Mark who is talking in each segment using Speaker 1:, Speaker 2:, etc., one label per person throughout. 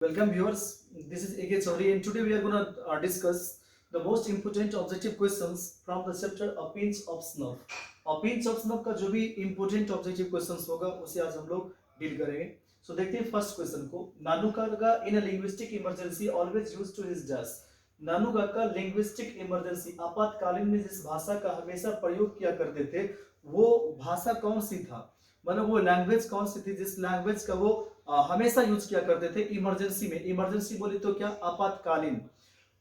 Speaker 1: Welcome viewers, this is A.K. Chaudhary and today we are going to discuss the most important objective questions from the chapter A Pinch of Snuff. A Pinch of Snuff का जो भी important objective questions होगा उसे आज हम लोग deal करेंगे. So देखते हैं फर्स्ट क्वेश्चन को. नानू काका in a linguistic emergency always used to his dash. नानू काका लिंग्विस्टिक इमरजेंसी आपातकालीन में जिस भाषा का हमेशा प्रयोग किया करते थे वो भाषा कौन सी था, मतलब वो लैंग्वेज कौन सी थी जिस लैंग्वेज का वो हमेशा यूज किया करते थे इमरजेंसी में. इमरजेंसी बोली तो क्या, आपातकालीन.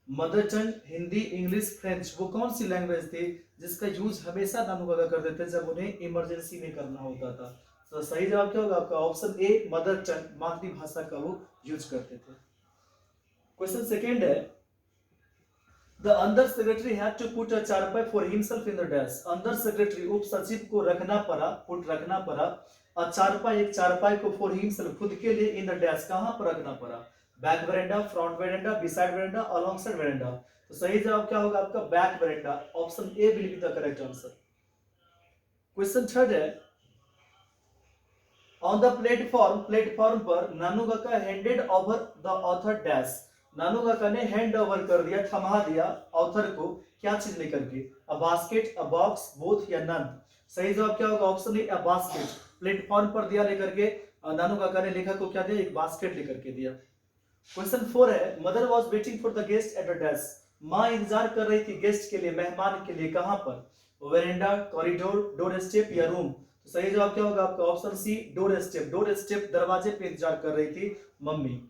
Speaker 1: Mother tongue Hindi English French, वो कौन सी लैंग्वेज थी जिसका यूज हमेशा नानू काका करते थे जब उन्हें इमरजेंसी में करना होता था. तो सही जवाब क्या होगा आपका ऑप्शन ए, मदर टंग मातृभाषा का वो यूज करते थे. क्वेश्चन सेकेंड है, The under secretary had to put a चारपाई for himself in the desk. अंदर सेक्रेटरी उप सचिव को रखना पड़ा, पुट रखना पड़ा और चारपाई, एक चारपाई को for himself खुद के लिए in the desk कहां पर रखना पड़ा? Back veranda, front veranda, beside veranda, alongside veranda. तो सही जवाब क्या होगा आपका back veranda. Option A will be the correct answer. Question third है, ऑन द प्लेटफॉर्म पर Nanu Kaka handed over the author dash. Nanu Kaka ने हैंड ओवर कर दिया, थमा दिया ऑथर को क्या चीज लेकर के? A basket, a box, both या नन. सही जवाब क्या होगा option A, a basket. Platform पर दिया लेकर के, नानू काका ने लेखक को क्या दिया? एक बास्केट लेकर के दिया. क्वेश्चन 4 है, mother was waiting for the guest at the desk. मां इंतजार कर रही थी गेस्ट के लिए, मेहमान के लिए. कहां पर? वेरेंडा, कॉरिडोर, डोर स्टेप या रूम. तो सही जवाब क्या होगा आपका option C, door step. Door step दरवाजे पे इंतजार कर रही थी मम्मी.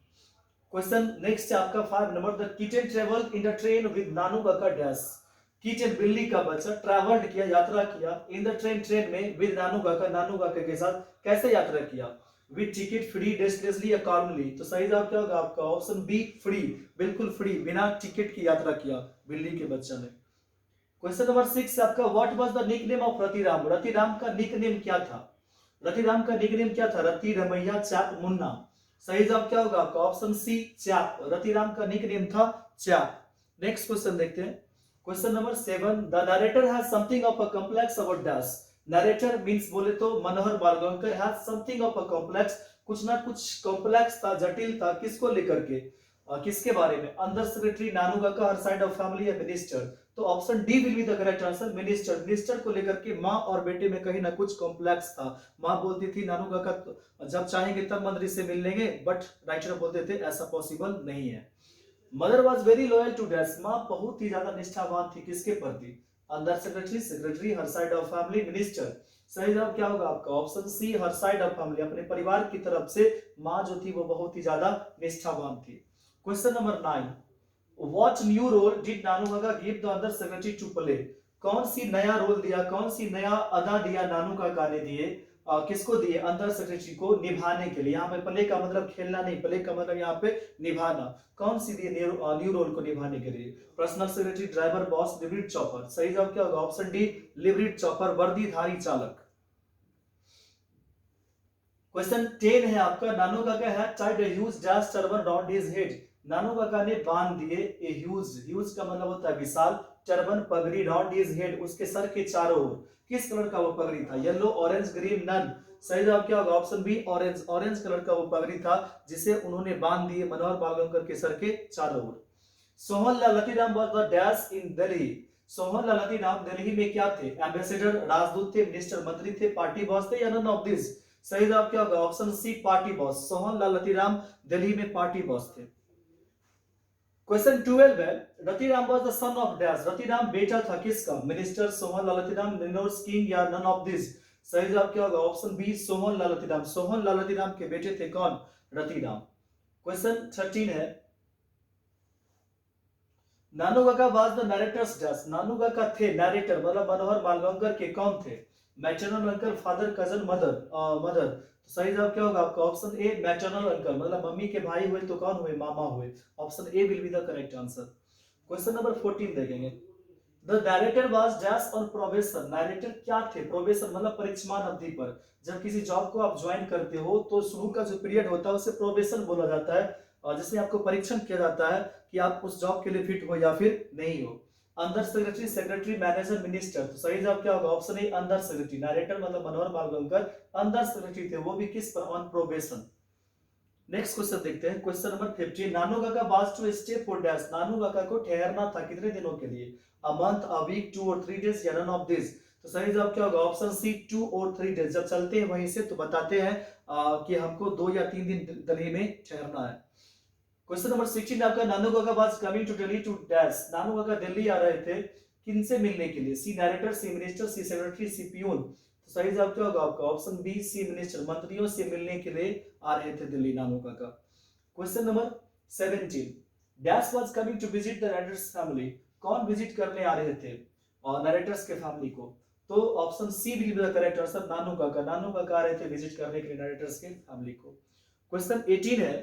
Speaker 1: क्वेश्चन नेक्स्ट है आपका 5 number, the kitten travel in the train with Nanu Kaka dash. Kitten बिल्ली का बच्चा ट्रैवल्ड किया, यात्रा किया इन द ट्रेन में विद नानू काका के साथ. कैसे यात्रा किया? विद टिकट, फ्री, डेस्टिनेशनली या कॉमनली. तो सही जवाब क्या होगा आपका ऑप्शन बी, फ्री. बिल्कुल फ्री, बिना टिकट की यात्रा किया बिल्ली के बच्चा ने. क्वेश्चन नंबर 6 आपका, what was the nickname of Ratiram. Ratiram का निकनेम क्या था? रतिराम का निकनेम क्या था? रति, रमैया, चाप, मुन्ना. सही जवाब क्या होगा आपका ऑप्शन सी, चाप. रतिराम का निकनेम था चाप. नेक्स्ट क्वेश्चन देखते हैं. Question number 7, the narrator has something of a complex about dash. Narrator means बोले तो Manohar Balgankar has something of a complex, कुछ ना कुछ कॉम्प्लेक्स था, जटिल था. किसको लेकर के, किसके बारे में? अंदर सेक्रेटरी, नानू काका, हर साइड ऑफ फैमिली या मिनिस्टर. तो option D will be the correct answer, minister. Minister को लेकर के माँ और बेटे में कहीं ना कुछ कॉम्प्लेक्स था. माँ बोलती थी नानू काका जब चाहेंगे तब मंत्री से मिल लेंगे, बट राइटर बोलते थे ऐसा पॉसिबल नहीं है. Mother was very loyal to dash. माँ बहुत ही ज्यादा निष्ठावान थी किसके प्रति? Under secretary, secretary, her side of family, minister. सही जवाब क्या होगा आपका option C, her side of family. अपने परिवार की तरफ से माँ जो थी वो बहुत ही ज्यादा निष्ठावान थी. Question number 9, What new role did नानू काका give the other secretary to play? कौन सी नया रोल दिया, कौन सी नया अदा दिया नानू काका ने दिए, किसको दिए? अंदर सेक्रेटरी को निभाने के लिए. यहाँ पे प्ले का मतलब खेलना नहीं, प्ले का मतलब यहाँ पे निभाना. कौन सी दिए न्यू रोल को निभाने के लिए? Personal secretary, driver, boss, liveried chauffeur. सही जवाब क्या होगा ऑप्शन डी, लिवरीड चॉपर, वर्दीधारी चालक. क्वेश्चन 10 है आपका, Nanu Kaka had tied a huge dash turban round his head. Nanu Kaka ने बांध दिए ए ह्यूज, ह्यूज का मतलब होता है विशाल, टर्बन पगड़ी, राउंड हिज हेड उसके सर के चारों ओर. किस कलर का वो पगड़ी था? Yellow, orange, green, none. सही जवाब क्या होगा option B, orange. Orange colour का वो पगड़ी था जिसे उन्होंने बांध दिए मनोहर बालगंकर के सर के चारों ओर. Sohan Lal Latiram was the dash in Delhi. Sohan Lal Latiram Delhi में क्या थे? एम्बेसडर, राजदूत थे, मिनिस्टर, मंत्री थे, पार्टी बॉस थे या नन ऑफ दिस. सही जवाब क्या होगा option C, party boss. Sohan Lal Latiram Delhi में पार्टी बॉस थे. क्वेश्चन 12 है, Ratiram was the son of dash. Ratiram बेटा था किसका? मिनिस्टर, सोहन लाल लतीराम, निनोर्स किंग या नन ऑफ दिस. सही जवाब क्या होगा ऑप्शन बी, सोहन लाल लतीराम. सोहन लाल लतीराम के बेटे थे कौन? रतिराम. क्वेश्चन 13 है, Nanu Kaka was the narrator's dash. Nanu काका थे नरेटर मतलब मनोहर बालगंकर के कौन थे? Maternal uncle, father, cousin, mother. तो सही जवाब क्या होगा आपका ऑप्शन ए, मैटरनल अंकल मतलब मम्मी के भाई हुए तो कौन हुए? मामा हुए. Option A will be the correct answer. Question number 14 देखेंगे, the director was dash on probation. Director क्या थे? प्रोबेशन मतलब परीक्षमान अवधि पर. जब किसी जॉब को आप ज्वाइन करते हो तो शुरू का जो पीरियड होता है उसे प्रोबेशन बोला जाता है, और जिसमें आपको परीक्षण किया जाता है कि आप उस जॉब के लिए फिट हो या फिर नहीं हो. अंदर सेक्रेटरी, सेक्रेटरी, मैनेजर, मिनिस्टर. तो सही जवाब क्या होगा ऑप्शन ए, अंदर सेक्रेटरी. डायरेक्टर मतलब मनोहर बालगंकर अंदर सेक्रेटरी थे, वो भी किस पर? On probation. नेक्स्ट क्वेश्चन देखते हैं, question number 50। Nanu Kaka was to stay for dash, Nanu Kaka को ठहरना था कितने दिनों के लिए? अ मंथ, अ वीक, 2 और 3 डेज या नन ऑफ दिस? तो सही जवाब क्या होगा? ऑप्शन सी 2 और 3 डेज। जब चलते हैं वहीं से तो बताते हैं कि हमको 2 या 3 दिन दिल्ली में ठहरना है। क्वेश्चन नंबर 16 आपका, Nanu Kaka was coming to Delhi to dash, Nanu Kaka Delhi आ रहे थे किनसे मिलने के लिए? C narrator, C minister, C secretary, C peon? तो सही जवाब क्या होगा आपका? ऑप्शन बी सी मिनिस्टर, मंत्रियों से मिलने के लिए आ रहे थे Delhi Nanu Kaka. Question number 17, dash was coming to visit the narrator's family, कौन विजिट करने आ रहे थे और नरेटर्स के फैमिली को? तो option C will be the correct answer, Nanu Kaka, Nanu काका आ रहे थे विजिट करने के लिए नरेटर्स के फैमिली को। क्वेश्चन 18 है,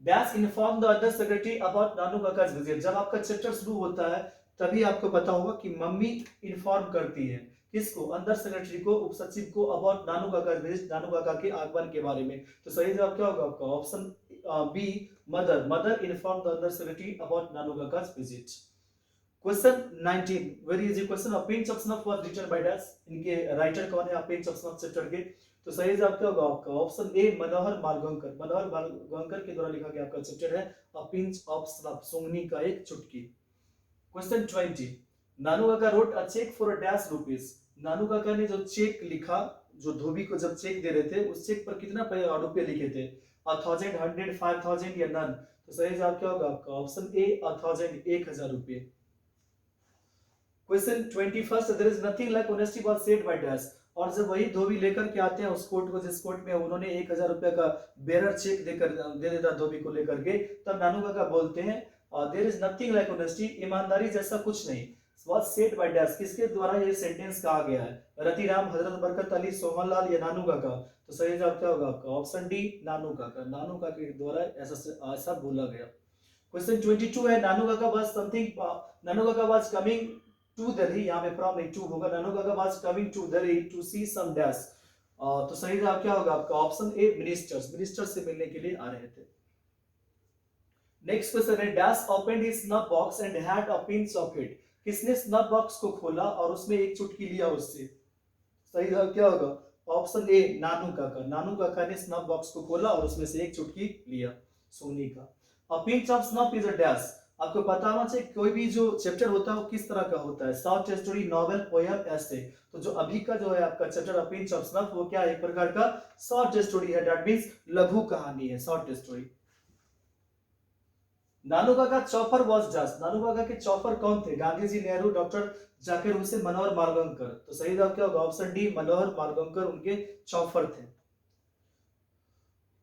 Speaker 1: dash inform the other secretary about Nanu Kaka visit, जब आपका चैप्टर शुरू होता है तभी आपको पता होगा कि मम्मी इन्फॉर्म करती है किसको? अंदर सेक्रेटरी को, उप सचिव को, अबाउट नानू काका विजिट, नानू काका के आगमन के बारे में। तो सही जवाब क्या होगा आपका? Option B mother, mother inform the under secretary about Nanu Kaka visit. Question 19, very easy question, a pinch of snuff was written by dash, इनके राइटर कौन है? A pinch of snuff chapter के। तो सही जवाब क्या होगा आपका? ऑप्शन ए मनोहर मालगोंकर, मनोहर मालगोंकर के द्वारा लिखा गया आपका चैप्टर है अ पिंच ऑफ स्नफ, सूंघनी का एक चुटकी। Question 20, Nanu Kaka wrote a cheque for dash rupees, Nanu Kaka ने जो चेक लिखा, जो धोबी को जब चेक दे रहे थे उस चेक पर कितना रुपए लिखे थे? 1000, 100, 5000 या नन? तो सही जवाब क्या होगा आपका? ऑप्शन ए 1000, 1000 रुपए। Question 21, there is nothing like honesty was said by dash, और जब वही धोबी लेकर के आते हैं उस कोर्ट को जिस कोर्ट में उन्होंने 1000 रुपए का बेरर चेक देकर दे देता धोबी को लेकर के, तब नानू काका बोलते हैं there is nothing like honesty, ईमानदारी जैसा कुछ नहीं, वाज सेड बाय डैश, किसके द्वारा ये सेंटेंस कहा गया है? रतिराम, हजरत बरकत अली, सोहनलाल या नानू काका? तो सही जवाब क्या होगा आपका? ऑप्शन डी नानू काका, नानू काका के द्वारा ऐसा बोला गया। क्वेश्चन 22 है, Nanu Kaka was something, Nanu Kaka was coming to Delhi, यहाँ पे फ्रॉम नहीं टू होगा, Nanu Kaka was coming to Delhi to see some dash. तो सही जवाब क्या होगा आपका? ऑप्शन ए मिनिस्टर्स, मिनिस्टर से मिलने के लिए आ रहे थे। नेक्स्ट क्वेश्चन है, dash opened his snuff box and had a pinch of it, किसने स्नफ बॉक्स को खोला और उसमें एक चुटकी लिया उससे? सही जवाब क्या होगा? ऑप्शन ए नानू काका, नानू काका ने स्नफ बॉक्स को खोला और उसमें से एक चुटकी लिया सोनी का। अ pinch of snuff is a dash, आपको पता होना चाहिए कोई भी जो चैप्टर होता है वो किस तरह का होता है, शॉर्ट स्टोरी, नॉवेल, पोयम, ऐसे। तो जो अभी का जो है आपका chapter a pinch of snuff वो क्या है? एक प्रकार का शॉर्ट स्टोरी है, दैट मींस लघु कहानी है, शॉर्ट स्टोरी। नानू काका चौपर वाज डैश, नानू काका के चौपर कौन थे? गांधी जी, नेहरू, डॉक्टर जाकिर हुसैन, मनोहर मालवंकर? तो सही जवाब क्या होगा? ऑप्शन डी मनोहर मालवंकर उनके चौपर थे।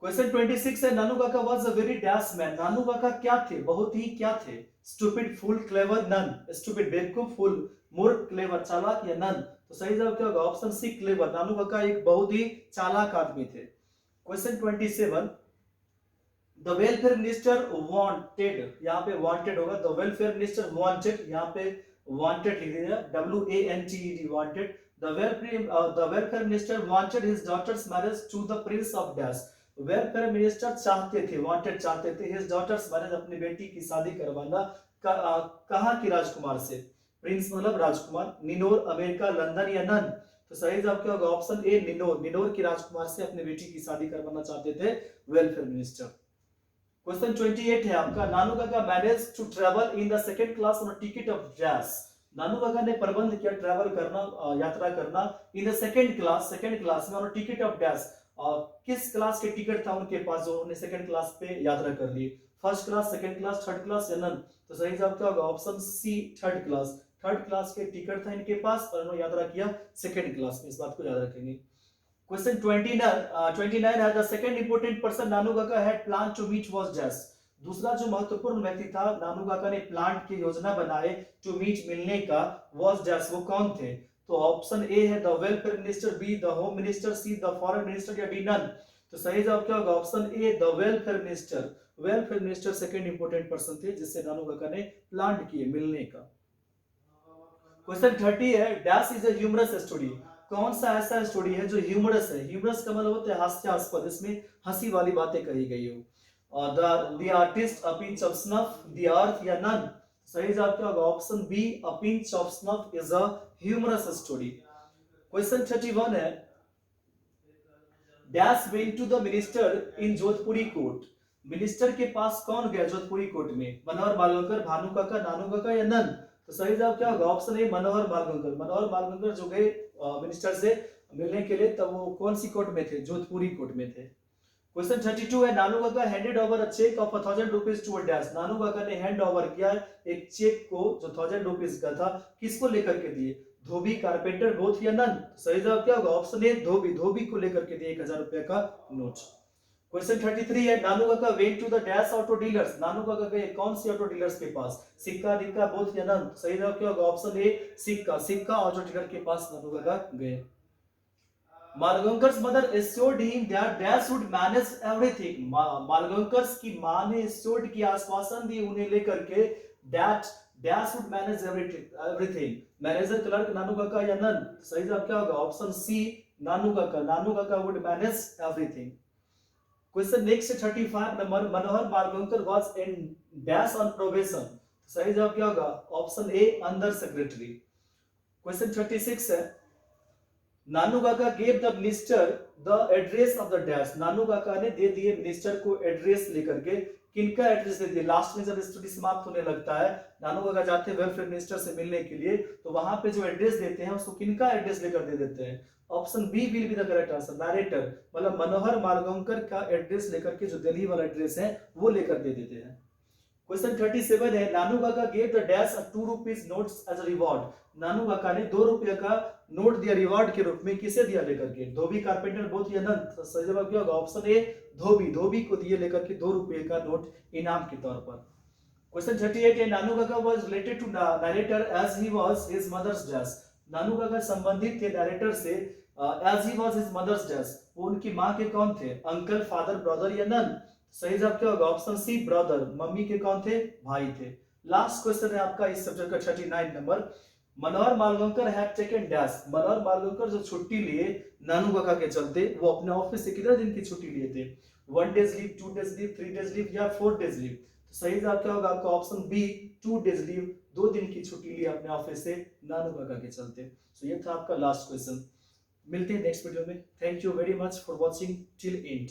Speaker 1: क्वेश्चन 26 है, Nanu Kaka was a very dash man, Nanu Kaka क्या थे? बहुत ही क्या थे? Stupid, fool, clever, none? Stupid बेवकूफ, फूल, मूर्ख, क्लेवर चालाक या नन? तो सही जवाब क्या होगा? ऑप्शन सी क्लेवर, नानू काका एक बहुत ही चालाक आदमी थे। Question 27, the welfare minister wanted, यहाँ पे वांटेड होगा, द वेलफेयर मिनिस्टर वांटेड, यहाँ पे वांटेड लिख दीजिएगा, WANTED, wanted. The welfare minister wanted his daughter's marriage to the prince of dash, welfare minister चाहते थे, वांटेड चाहते थे, हिज डॉटर्स मैरिज अपनी बेटी की शादी करवाना कहाँ की राजकुमार से? प्रिंस मतलब राजकुमार, निनोर, अमेरिका, लंदन या नन? तो सही जवाब क्या होगा? ऑप्शन ए निनोर, निनोर की राजकुमार से अपनी बेटी की शादी करवाना चाहते थे वेलफेयर मिनिस्टर। क्वेश्चन 28 है आपका, Nanu Kaka manage to travel in the second class on a ticket of dash, Nanu Kaka ने प्रबंध किया ट्रैवल करना, यात्रा करना, इन द सेकंड क्लास में on a ticket of dash, किस क्लास के टिकट था उनके पास जो उन्होंने सेकंड क्लास पे यात्रा कर ली? First class, second class, third class या नन? तो सही जवाब क्या होगा? Option C third class, third class के टिकट था इनके पास और उन्होंने यात्रा किया सेकंड क्लास में, इस बात को याद रखेंगे। Question 29 है, the second important person नानू काका had planned to meet was dash, दूसरा जो महत्वपूर्ण व्यक्ति था नानू काका ने प्लान की योजना बनाए टू मीट मिलने का, was डैश, वो कौन थे? तो ऑप्शन ए है the welfare minister, be the home minister, see the foreign minister या डी नन? तो सही जवाब क्या होगा? Option A the welfare minister, welfare minister second important person थे जिससे नानू काका ने प्लान किए मिलने का। क्वेश्चन 30 है, dash is a humorous story, कौन सा ऐसा स्टोरी है जो ह्यूमरस है? ह्यूमरस का मतलब होता है हास्यास्पद, इसमें हंसी वाली बातें कही गई हो। और the artist, a pinch of snuff, the earth या नन? सही जवाब क्या होगा? Option B a pinch of snuff is a humorous story. Question 31 है, dash went to the minister in Jodhpuri coat. Minister के पास कौन गया जोधपुरी कोर्ट में? मनोहर मालवंकर, भानु काका, नानू काका या नन? तो सही जवाब क्या होगा? ऑप्शन ए मनोहर मालवंकर। मनोहर मालवंकर जो गए मिनिस्टर से मिलने के लिए, तब वो कौन सी कोर्ट में थे? जोधपुरी कोर्ट में थे। क्वेश्चन 32 है, Nanu Kaka handed over a cheque of 1000 rupees to a dash. Nanu Kaka ने हैंड ओवर किया एक चेक को जो 1000 रुपीज का था, किसको लेकर के दिए? धोबी, कारपेंटर, बोथ या नन? सही जवाब क्या होगा? ऑप्शन ए धोबी। धोबी को लेकर के दिए 1000 रुपए का नोट। क्वेश्चन 33 है, Nanu Kaka went to the dash auto dealers. Nanu Kaka गए कौन सी ऑटो डीलर्स के पास? सिक्का, रिक्का, बोथ या नन? सही जवाब क्या होगा? ऑप्शन ए सिक्का। सिक्का ऑटो डीलर के पास नानू काका गए। Malvankar's mother assured him that Dash would manage everything. Malvankar's की मां ने assured की आश्वासन दी उन्हें लेकर के that Dash would manage everything. Manager clerk Nanu Kaka या नन? सही जवाब क्या होगा? ऑप्शन सी नानू काका। नानू काका would manage everything. Question next 35 number, Manohar Malvankar was in Dash on probation. सही जवाब क्या होगा? Option A under secretary. Question 36 है, Nanu Kaka gave the minister the address of the dash. Nanu Kaka ने दे दिए मिनिस्टर को एड्रेस लेकर के। किनका एड्रेस दे दिए? लास्ट में जब स्टडी समाप्त होने लगता है, नानू काका जाते हैं वेलफेयर मिनिस्टर से मिलने के लिए, तो वहां पे जो एड्रेस देते हैं उसको किनका एड्रेस लेकर दे देते हैं? Option B will be the correct answer, narrator. मतलब मनोहर मालवंकर का एड्रेस लेकर के, जो दिल्ली वाला एड्रेस है वो लेकर दे देते हैं। क्वेश्चन 37 है, Nanu Kaka gave the dash 2 rupees notes as a reward. Nanu Kaka ने 2 रुपये का नोट दिया रिवॉर्ड के रूप में। किसे दिया लेकर के? धोबी, कारपेंटर, बोथ या नन? सही जवाब क्या होगा? ऑप्शन ए धोबी। धोबी को दिए लेकर के 2 रुपये का नोट इनाम के तौर पर। क्वेश्चन 38 है, Nanu Kaka was related to narrator as he was his mother's dash. Nanu Kaka संबंधित थे नरेटर से as he was his mother's dash. वो उनकी मां के कौन थे? अंकल, फादर, ब्रदर या नन? सही जवाब क्या होगा? ऑप्शन सी ब्रदर। मम्मी के कौन थे? भाई थे। लास्ट क्वेश्चन है आपका इस सब्जेक्ट का 39 number, Manohar Malvankar had taken dash. Manohar Malvankar जो छुट्टी लिए नानू काका के चलते, वो अपने ऑफिस से कितने दिन की छुट्टी लिए थे? 1 days leave, 2 days leave, 3 days leave या 4 डेज लीव? तो सही जवाब क्या होगा आपका? Option B 2 days leave. 2 दिन की छुट्टी ली अपने ऑफिस से नानू काका के चलते। तो ये था आपका लास्ट क्वेश्चन। मिलते हैं नेक्स्ट वीडियो में। Thank you very much for watching till and.